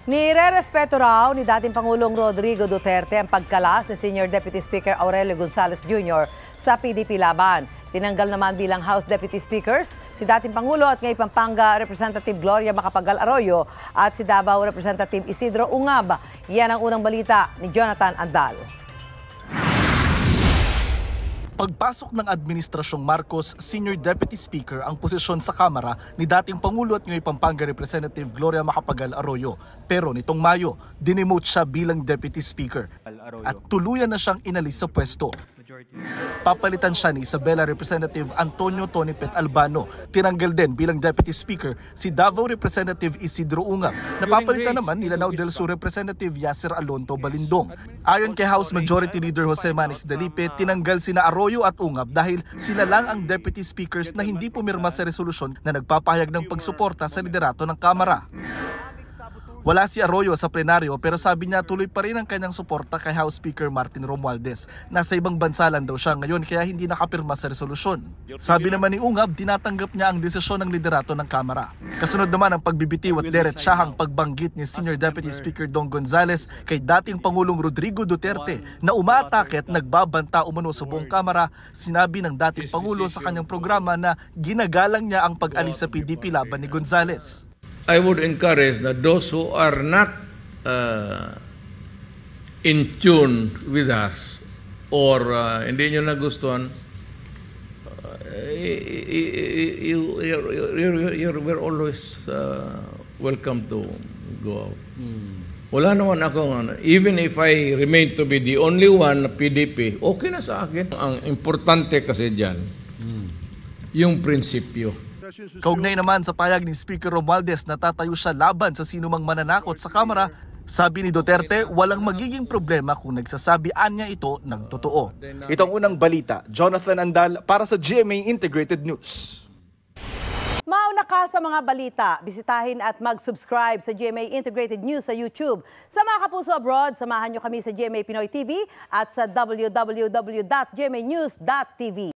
Nirerespeto raw ni dating Pangulong Rodrigo Duterte ang pagkalas ni Senior Deputy Speaker Aurelio Gonzales Jr. sa PDP laban. Tinanggal naman bilang House Deputy Speakers si dating Pangulo at ngayon Pampanga Representative Gloria Macapagal Arroyo at si Davao Representative Isidro Ungab. Yan ang unang balita ni Jonathan Andal. Pagpasok ng Administrasyong Marcos, Senior Deputy Speaker ang posisyon sa Kamara ni dating Pangulo at ngayon Pampanga Representative Gloria Macapagal Arroyo. Pero nitong Mayo, dinemote siya bilang Deputy Speaker at tuluyan na siyang inalis sa pwesto. Papalitan siya ni Isabela Representative Antonio Tonipet Albano. Tinanggal din bilang Deputy Speaker si Davao Representative Isidro Ungab. Napapalitan naman ni Lanao del Sur Representative Yasser Alonto Balindong. Ayon kay House Majority Leader Jose Manix Dalipe, tinanggal sina Arroyo at Ungab dahil sila lang ang Deputy Speakers na hindi pumirma sa resolusyon na nagpapahayag ng pagsuporta sa liderato ng Kamara. Wala si Arroyo sa plenaryo pero sabi niya tuloy pa rin ang kanyang suporta kay House Speaker Martin Romualdez. Nasa ibang bansa lang daw siya ngayon kaya hindi nakapirma sa resolusyon. Sabi naman ni Ungab, tinatanggap niya ang desisyon ng liderato ng Kamara. Kasunod naman ang pagbibitiw at diretsahang pagbanggit ni Senior Deputy Speaker Dong Gonzales kay dating Pangulong Rodrigo Duterte na umaatake at nagbabanta umano sa buong Kamara. Sinabi ng dating Pangulo sa kanyang programa na ginagalang niya ang pag-alis sa PDP laban ni Gonzales. I would encourage that those who are not in tune with us or hindi nyo nagustuhan, you're always welcome to go out. Wala naman ako, even if I remain to be the only one na PDP, okay na sa akin. Ang importante kasi dyan, yung prinsipyo. Kaugnay naman sa payag ni Speaker Romualdez na tatayo siya laban sa sinumang mananakot sa Kamara, sabi ni Duterte walang magiging problema kung nagsasabing niya ito ng totoo. Itong unang balita, Jonathan Andal para sa GMA Integrated News. Mauna ka sa mga balita, bisitahin at mag-subscribe sa GMA Integrated News sa YouTube. Sa mga kapuso abroad, samahan nyo kami sa GMA Pinoy TV at sa www.gmanews.tv.